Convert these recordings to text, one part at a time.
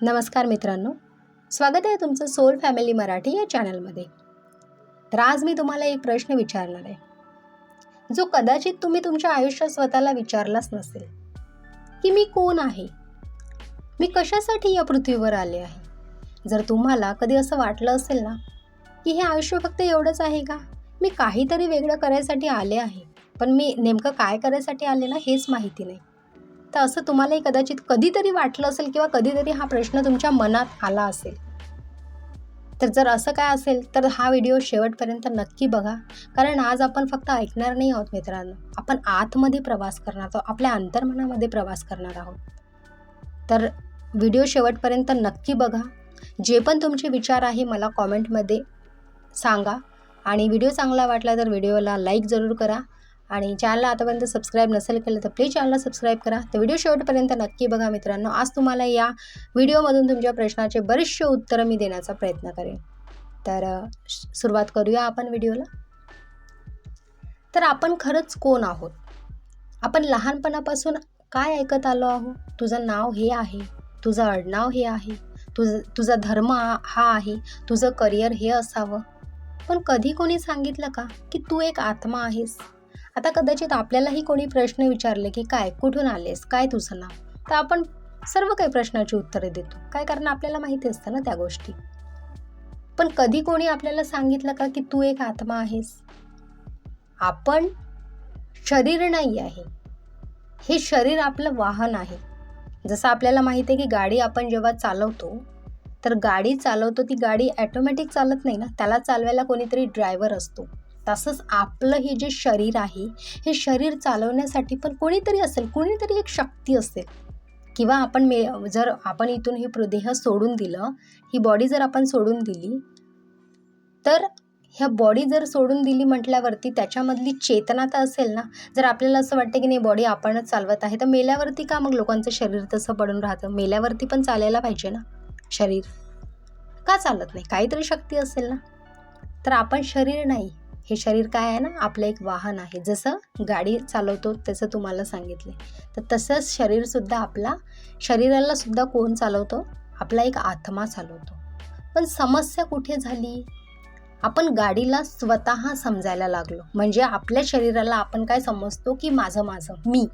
नमस्कार मित्रांनो, स्वागत आहे तुमचं सोल फॅमिली मराठी या चॅनलमध्ये. तर आज मी तुम्हाला एक प्रश्न विचारणार आहे, जो कदाचित तुम्ही तुमच्या आयुष्यात स्वतःला विचारलाच नसेल, की मी कोण आहे, मी कशासाठी या पृथ्वीवर आले आहे. जर तुम्हाला कधी असं वाटलं असेल ना, की हे आयुष्य फक्त एवढंच आहे का, मी काहीतरी वेगळं करायसाठी आले आहे, पण मी नेमकं काय करायसाठी आले ना हेच माहिती नाही. तर असं तुम्हालाही कदाचित कधीतरी वाटलं असेल किंवा कधीतरी हा प्रश्न तुमच्या मनात आला असेल. तर जर असं काय असेल तर हा व्हिडिओ शेवटपर्यंत नक्की बघा, कारण आज आपण फक्त ऐकणार नाही आहोत मित्रांनो, आपण आतमध्ये प्रवास करणार आहोत, आपल्या अंतर्मनामध्ये प्रवास करणार आहोत. तर व्हिडिओ शेवटपर्यंत नक्की बघा. जे पण तुमचे विचार आहे मला कॉमेंटमध्ये सांगा, आणि व्हिडिओ चांगला वाटला तर व्हिडिओला लाईक जरूर करा, आणि चॅनलला आतापर्यंत सबस्क्राईब नसेल केलं तर प्लीज चॅनलला सबस्क्राईब करा. तर व्हिडिओ शेवटपर्यंत नक्की बघा मित्रांनो. आज तुम्हाला या व्हिडिओमधून तुमच्या प्रश्नाचे बरेचसे उत्तरं मी देण्याचा प्रयत्न करेन. तर सुरुवात करूया आपण व्हिडिओला. तर आपण खरंच कोण आहोत? आपण लहानपणापासून काय ऐकत आलो आहोत? तुझं नाव हे आहे, तुझं आडनाव हे आहे, तुझा धर्म हा आहे, तुझं करिअर हे असावं. पण कधी कोणी सांगितलं का की तू एक आत्मा आहेस? आता कदाचित आपल्यालाही कोणी प्रश्न विचारले की काय, कुठून आलेस, काय तुझं नाव, तर आपण सर्व काही प्रश्नाची उत्तरे देतो. काय, कारण आपल्याला माहिती असतं ना त्या गोष्टी. पण कधी कोणी आपल्याला सांगितलं का की तू एक आत्मा आहेस? आपण शरीर नाही आहे, हे शरीर आपलं वाहन आहे. जसं आपल्याला माहिती आहे की गाडी आपण जेव्हा चालवतो, तर गाडी चालवतो ती गाडी ॲटोमॅटिक चालत नाही ना, त्याला चालवायला कोणीतरी ड्रायव्हर असतो. तसंच आपलं हे जे शरीर आहे, हे शरीर चालवण्यासाठी पण कोणीतरी असेल, कोणीतरी एक शक्ती असेल. किंवा जर आपण इथून हे देह सोडून दिलं, ही बॉडी जर आपण सोडून दिली, तर ह्या बॉडी जर सोडून दिली म्हटल्यावरती त्याच्यामधली चेतना तर असेल ना. जर आपल्याला असं वाटतं की नाही बॉडी आपणच चालवत आहे, तर मेल्यावरती का मग लोकांचं शरीर तसं पडून राहतं? मेल्यावरती पण चालायला पाहिजे ना शरीर, का चालत नाही? काहीतरी शक्ती असेल ना. तर आपण शरीर नाही, हे शरीर काय आहे ना, आपलं एक वाहन आहे. जसं गाडी चालवतो त्याचं तुम्हाला सांगितले, तर तसंच शरीरसुद्धा शरीराला सुद्धा कोण चालवतो? आपला एक आत्मा चालवतो. पण समस्या कुठे झाली? आपण गाडीला स्वतः समजायला लागलो. म्हणजे आपल्या शरीराला आपण काय समजतो की माझं मी.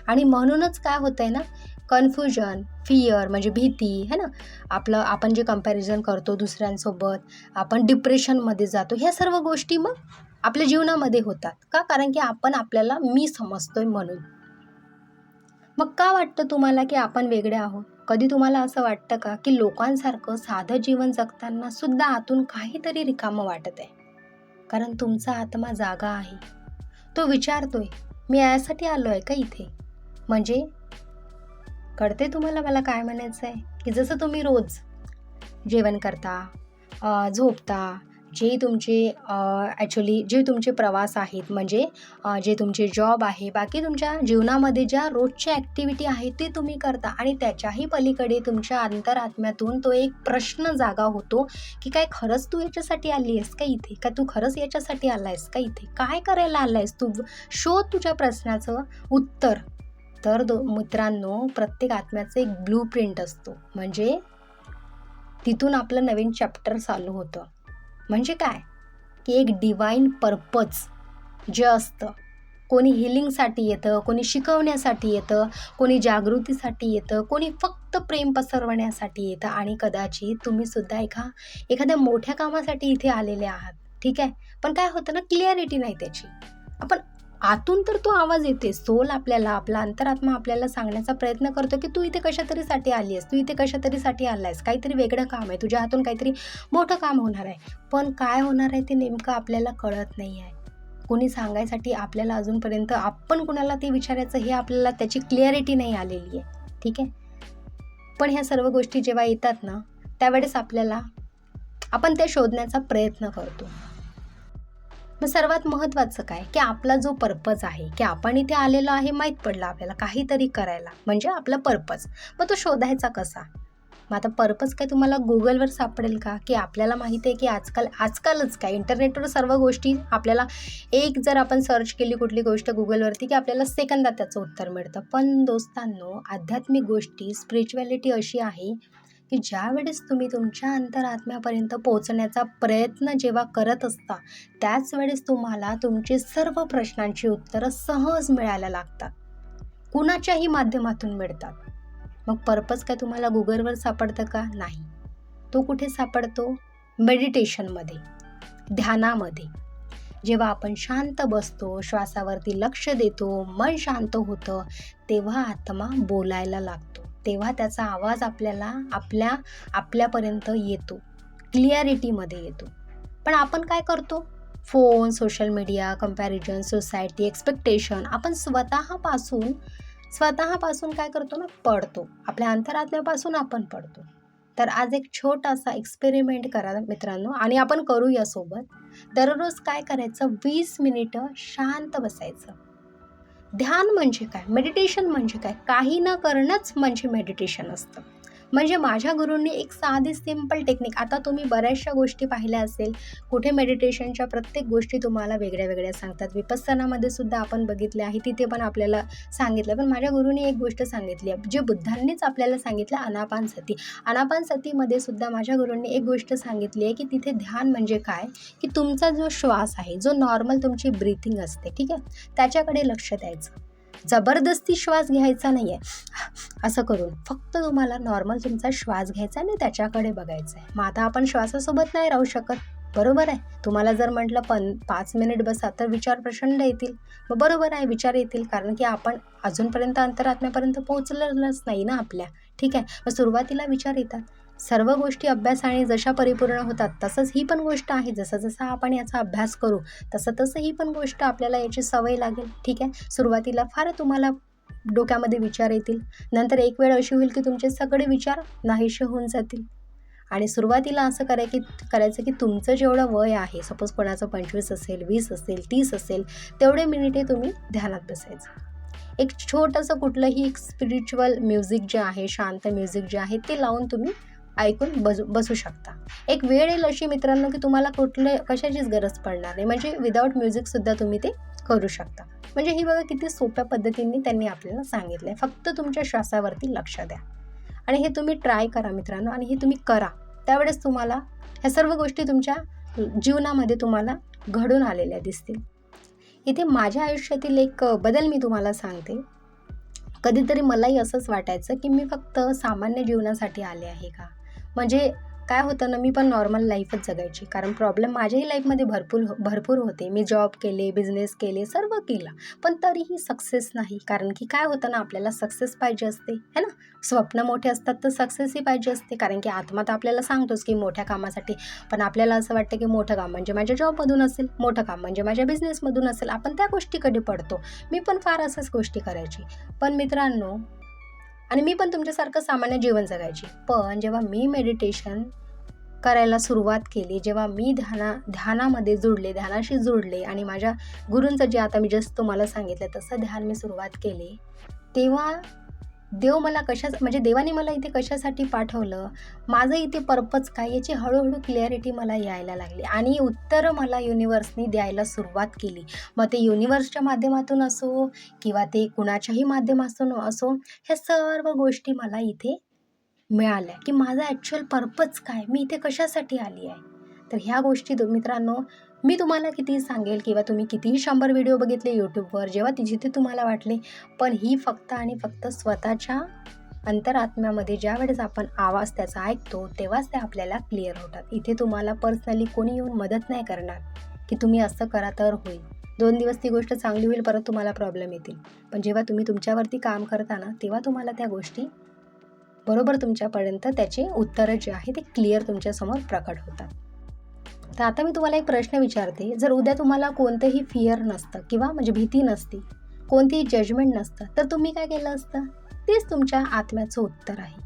आणि म्हणूनच काय होतंय ना, कन्फ्युजन, फिअर म्हणजे भीती है ना, आपण जे कंपॅरिझन करतो दुसऱ्यांसोबत, आपण डिप्रेशनमध्ये जातो. ह्या सर्व गोष्टी मग आपल्या जीवनामध्ये होतात का? कारण की आपण आपल्याला मी समजतोय म्हणून. मग का वाटतं तुम्हाला की आपण वेगळे आहोत? कधी तुम्हाला असं वाटतं का की लोकांसारखं साधं जीवन जगताना सुद्धा आतून काहीतरी रिकामं वाटत आहे? कारण तुमचा आत्मा जागा आहे, तो विचारतोय, मी यासाठी आलो आहे का इथे? म्हणजे कळते तुम्हाला मला काय म्हणायचं आहे? की जसं तुम्ही रोज जेवण करता, झोपता, जे तुमचे प्रवास आहेत, म्हणजे जे तुमचे जॉब आहे, बाकी तुमच्या जीवनामध्ये ज्या रोजच्या ॲक्टिव्हिटी आहेत ते तुम्ही करता, आणि त्याच्याही पलीकडे तुमच्या अंतरात्म्यातून तो एक प्रश्न जागा होतो की काय खरंच तू याच्यासाठी आली आहेस का इथे? का तू खरंच याच्यासाठी आला आहेस का इथे? काय करायला आला आहेस तू? शोध तुझ्या प्रश्नाचं उत्तर. तर मित्रांनो, प्रत्येक आत्म्याचं एक ब्लूप्रिंट असतो, म्हणजे तिथून आपलं नवीन चॅप्टर चालू होतं. म्हणजे काय की एक डिवाइन पर्पज जे असतं. कोणी हिलिंगसाठी येतं, कोणी शिकवण्यासाठी येतं, कोणी जागृतीसाठी येतं, कोणी फक्त प्रेम पसरवण्यासाठी येतं, आणि कदाचित तुम्ही सुद्धा एखाद्या मोठ्या कामासाठी इथे आलेले आहात. ठीक आहे, पण काय होतं ना, क्लिअरिटी नाही त्याची. आपण आतून तर तो आवाज येते, सोल आपला अंतरात्मा आपल्याला सांगण्याचा प्रयत्न करतो की तू इथे कशातरीसाठी आली आहेस, तू इथे कशातरीसाठी आला आहेस, काहीतरी वेगळं काम आहे, तुझ्या हातून काहीतरी मोठं काम होणार आहे. पण काय होणार आहे ते नेमकं आपल्याला कळत नाही आहे. कोणी सांगायसाठी आपल्याला अजूनपर्यंत, आपण कुणाला ते विचारायचं हे आपल्याला त्याची क्लिअरिटी नाही आलेली आहे. ठीक आहे, पण ह्या सर्व गोष्टी जेव्हा येतात ना, त्यावेळेस आपण त्या शोधण्याचा प्रयत्न करतो. मग सर्वात महत्त्वाचं काय की आपला जो पर्पज आहे, की आपण इथे आलेलो आहे, माहीत पडलं आपल्याला काहीतरी करायला, म्हणजे आपला पर्पज. मग तो शोधायचा कसा? मग आता पर्पज काय तुम्हाला गुगलवर सापडेल का? की आपल्याला माहिती आहे की आजकालच काय इंटरनेटवर सर्व गोष्टी आपल्याला, जर आपण सर्च केली कुठली गोष्ट गुगलवरती, की आपल्याला सेकंदात त्याचं उत्तर मिळतं. पण दोस्तांनो, आध्यात्मिक गोष्टी, स्पिरिच्युअलिटी अशी आहे की ज्यावेळेस तुम्ही तुमच्या अंतरात्म्यापर्यंत पोहोचण्याचा प्रयत्न जेव्हा करत असता, त्याच वेळेस तुम्हाला तुमची सर्व प्रश्नांची उत्तरं सहज मिळायला लागतात, कुणाच्याही माध्यमातून मिळतात. मग पर्पज काय तुम्हाला गुगलवर सापडतं का? नाही. तो कुठे सापडतो? मेडिटेशनमध्ये, ध्यानामध्ये. जेव्हा आपण शांत बसतो, श्वासावरती लक्ष देतो, मन शांत होतं, तेव्हा आत्मा बोलायला लागतो. तेव्हा त्याचा आवाज आपल्यापर्यंत येतो, क्लिअरिटीमध्ये येतो. पण आपण काय करतो? Phone, social media, comparison, society, expectation, आपण स्वतःपासून काय करतो ना, पडतो. आपल्या अंतरात्म्यापासून आपण पडतो. तर आज एक छोटासा एक्सपेरिमेंट करा मित्रांनो, आणि आपण करूया सोबत. दररोज काय करायचं? 20 मिनिटं शांत बसायचं. ध्यान म्हणजे काय? मेडिटेशन म्हणजे काय? काही न करणंच म्हणजे मेडिटेशन असतं. म्हणजे माझ्या गुरूंनी एक साधी सिंपल टेक्निक, आता तुम्ही बऱ्याचशा गोष्टी पाहिल्या असेल, कुठे मेडिटेशनच्या प्रत्येक गोष्टी तुम्हाला वेगळ्या वेगळ्या सांगतात. विपස්සनामध्ये सुद्धा आपण बघितले आहे, तिथे पण आपल्याला सांगितलं. पण माझ्या गुरूंनी एक गोष्ट सांगितली आहे, जे बुद्धांनीच आपल्याला सांगितलं, आनापानसती. आनापानसतीमध्ये सुद्धा माझ्या गुरूंनी एक गोष्ट सांगितली आहे, की तिथे ध्यान म्हणजे काय, की तुमचा जो श्वास आहे, जो नॉर्मल तुमची ब्रीथिंग असते, ठीक आहे, त्याच्याकडे लक्ष द्यायचं. जबरदस्ती श्वास घ्यायचा नाही आहे असं करून, फक्त तुम्हाला नॉर्मल तुमचा श्वास घ्यायचा आणि त्याच्याकडे बघायचं आहे. मग आता आपण श्वासासोबत नाही राहू शकत, बरोबर आहे. तुम्हाला जर म्हटलं 5 मिनिट बसा तर विचार प्रचंड येतील. मग बरोबर आहे, विचार येतील, कारण की आपण अजूनपर्यंत अंतरात्म्यापर्यंत पोहोचलेलंच नाही ना आपल्या, ठीक आहे. मग सुरुवातीला विचार येतात. सर्व गोष्टी अभ्यासाने जशा परिपूर्ण होतात, तसंच ही पण गोष्ट आहे. जसं आपण याचा अभ्यास करू, तसं ही पण गोष्ट आपल्याला याची सवय लागेल, ठीक आहे. सुरुवातीला फार तुम्हाला डोक्यामध्ये विचार येतील, नंतर एक वेळ अशी होईल की तुमचे सगळे विचार नाहीसे होऊन जातील. आणि सुरुवातीला असं करायचं की तुमचं जेवढं वय आहे, सपोज कोणाचं 25 असेल, 20 असेल, 30 असेल, तेवढे मिनिटे तुम्ही ध्यानात बसायचं. एक छोटंसं कुठलंही एक स्पिरिच्युअल म्युझिक जे आहे, शांत म्युझिक जे आहे, ते लावून तुम्ही ऐकून बसू शकता. एक वेळ येईल अशी मित्रांनो की तुम्हाला कशाचीच गरज पडणार नाही, म्हणजे विदाऊट म्युझिकसुद्धा तुम्ही ते करू शकता. म्हणजे ही बघा किती सोप्या पद्धतीने त्यांनी आपल्याला सांगितलं आहे. फक्त तुमच्या श्वासावरती लक्ष द्या आणि हे तुम्ही ट्राय करा मित्रांनो, आणि हे तुम्ही करा. त्यावेळेस तुम्हाला ह्या सर्व गोष्टी तुमच्या जीवनामध्ये तुम्हाला घडून आलेल्या दिसतील. इथे माझ्या आयुष्यातील एक बदल मी तुम्हाला सांगते. कधीतरी मलाही असंच वाटायचं की मी फक्त सामान्य जीवनासाठी आले आहे का. म्हणजे काय होतं ना, मी पण नॉर्मल लाईफच जगायची, कारण प्रॉब्लेम माझ्याही लाईफमध्ये भरपूर होते. मी जॉब केले, बिझनेस केले, सर्व केलं, पण तरीही सक्सेस नाही. कारण की काय होतं ना, आपल्याला सक्सेस पाहिजे असते, है ना. स्वप्न मोठे असतात तर सक्सेसही पाहिजे असते, कारण की आत्मा तर आपल्याला सांगतोच की मोठ्या कामासाठी. पण आपल्याला असं वाटतं की मोठं काम म्हणजे माझ्या जॉबमधून असेल, मोठं काम म्हणजे माझ्या बिझनेसमधून असेल, आपण त्या गोष्टीकडे पडतो. मी पण फार असंच गोष्टी करायची. पण मित्रांनो, आणि मी पण तुमच्यासारखं सामान्य जीवन जगायची. पण जेव्हा मी मेडिटेशन करायला सुरुवात केली, जेव्हा मी ध्यानामध्ये ध्यानाशी जुडले आणि माझ्या गुरूंचं जे आता मी जस्ट तुम्हाला सांगितलं तसं ध्यान मी सुरुवात केली, तेव्हा देवाने मला इथे कशासाठी पाठवलं, माझं इथे पर्पज काय, याची हळूहळू क्लिअरिटी मला यायला लागली आणि उत्तरं मला युनिवर्सनी द्यायला सुरुवात केली. मग ते युनिवर्सच्या माध्यमातून असो किंवा ते कुणाच्याही माध्यमातून असो, ह्या सर्व गोष्टी मला इथे मिळाल्या की माझा ॲक्च्युअल पर्पज काय, मी इथे कशासाठी आली आहे. तर ह्या गोष्टी मित्रांनो, मी तुम्हाला कितीही सांगेल किंवा तुम्ही कितीही 100 व्हिडिओ बघितले यूट्यूबवर, जेव्हा जिथे तुम्हाला वाटले, पण ही फक्त आणि फक्त स्वतःच्या अंतरात्म्यामध्ये ज्यावेळेस आपण आवाज त्याचा ऐकतो, तेव्हाच ते आपल्याला क्लिअर होतात. इथे तुम्हाला पर्सनली कोणी येऊन मदत नाही करणार की तुम्ही असं करा तर होईल. 2 दिवस ती गोष्ट चांगली होईल, परत तुम्हाला प्रॉब्लेम येतील. पण जेव्हा तुम्ही तुमच्यावरती काम करता ना, तेव्हा तुम्हाला त्या गोष्टी बरोबर तुमच्यापर्यंत त्याचे उत्तरं जे आहे ते क्लिअर तुमच्यासमोर प्रकट होतात. तर आता मी तुम्हाला एक प्रश्न विचारते, जर उद्या तुम्हाला कोणतंही फिअर नसतं किंवा म्हणजे भीती नसती, कोणतीही जजमेंट नसतं, तर तुम्ही काय केलं असतं? तेच तुमच्या आत्म्याचं उत्तर आहे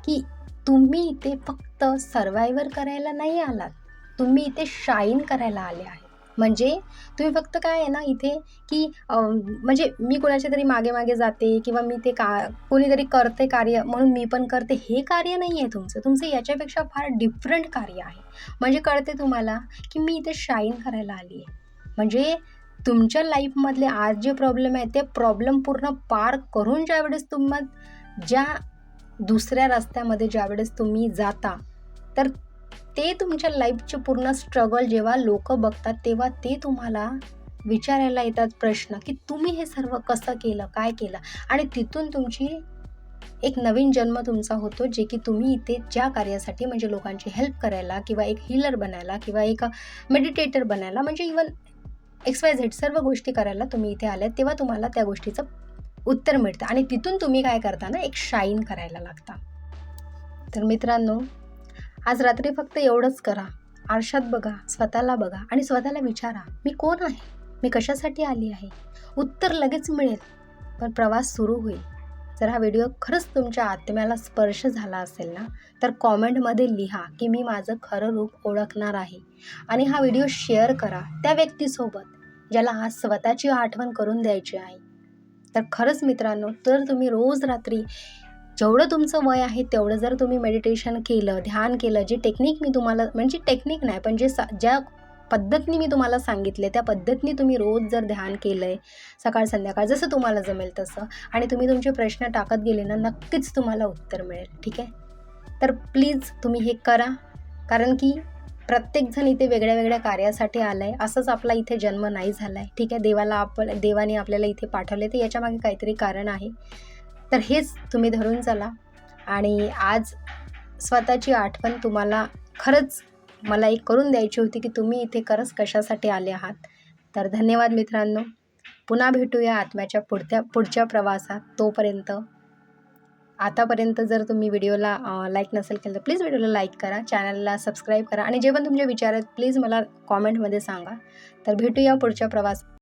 की तुम्ही इथे फक्त सर्वायव्हर करायला नाही आलात, तुम्ही इथे शाईन करायला आले आहे. म्हणजे तुम्ही फक्त काय आहे ना इथे की म्हणजे मी कोणाच्या तरी मागे जाते किंवा मी ते कोणीतरी करते कार्य म्हणून मी पण करते, हे कार्य नाही आहे तुमचं याच्यापेक्षा फार डिफरंट कार्य आहे. म्हणजे कळते तुम्हाला की मी इथे शाईन करायला आली आहे. म्हणजे तुमच्या लाईफमधले आज जे प्रॉब्लेम आहे ते प्रॉब्लेम पूर्ण पार करून ज्यावेळेस ज्या दुसऱ्या रस्त्यामध्ये ज्यावेळेस तुम्ही जाता, तर ते तुमच्या लाईफचे पूर्ण स्ट्रगल जेव्हा लोक बघतात, तेव्हा ते तुम्हाला विचारायला येतात प्रश्न, की तुम्ही हे सर्व कसं केलं, काय केलं? आणि तिथून तुमची एक नवीन जन्म तुमचा होतो, जे की तुम्ही इथे ज्या कार्यासाठी म्हणजे लोकांची हेल्प करायला किंवा एक हीलर बनायला किंवा एक मेडिटेटर बनायला म्हणजे इवन XYZ सर्व गोष्टी करायला तुम्ही इथे आल्यात, तेव्हा तुम्हाला त्या गोष्टीचं उत्तर मिळतं आणि तिथून तुम्ही काय करता ना, एक शाईन करायला लागता. तर मित्रांनो, आज रात्री फक्त एवढंच करा. आरशात बघा, स्वतःला बघा आणि स्वतःला विचारा, मी कोण आहे? मी कशासाठी आली आहे? उत्तर लगेच मिळेल, पण प्रवास सुरू होईल. जर हा व्हिडिओ खरंच तुमच्या आत्म्याला स्पर्श झाला असेल ना, तर कॉमेंटमध्ये लिहा, की मी माझं खरं रूप ओळखणार आहे. आणि हा व्हिडिओ शेअर करा त्या व्यक्तीसोबत, ज्याला आज स्वतःची आठवण करून द्यायची आहे. तर खरंच मित्रांनो, तर तुम्ही रोज रात्री जेवढं तुमचं वय आहे तेवढं जर तुम्ही मेडिटेशन केलं, ध्यान केलं, जे टेक्निक मी तुम्हाला म्हणजे टेक्निक नाही, पण ज्या पद्धतीने मी तुम्हाला सांगितले त्या पद्धतीने तुम्ही रोज जर ध्यान केलं आहे, सकाळ संध्याकाळ जसं तुम्हाला जमेल तसं, आणि तुम्ही तुमचे प्रश्न टाकत गेले ना, नक्कीच तुम्हाला उत्तर मिळेल. ठीक आहे? तर प्लीज तुम्ही हे करा, कारण की प्रत्येकजण इथे वेगळ्या वेगळ्या कार्यासाठी आलं आहे. असंच आपला इथे जन्म नाही झाला आहे. ठीक आहे? देवाने आपल्याला इथे पाठवले, तर याच्यामागे काहीतरी कारण आहे. तर हेच तुम्ही धरून चला आणि आज स्वतःची आठवण तुम्हाला खरंच मला एक करून द्यायची होती, की तुम्ही इथे खरंच कशासाठी आले आहात. तर धन्यवाद मित्रांनो. पुन्हा भेटूया आत्म्याच्या पुढच्या प्रवासात. तोपर्यंत आतापर्यंत जर तुम्ही व्हिडिओला लाईक नसेल केलं तर प्लीज व्हिडिओला लाईक करा, चॅनलला सबस्क्राईब करा आणि जे पण तुमचे विचार आहेत प्लीज मला कॉमेंटमध्ये सांगा. तर भेटूया पुढच्या प्रवासात.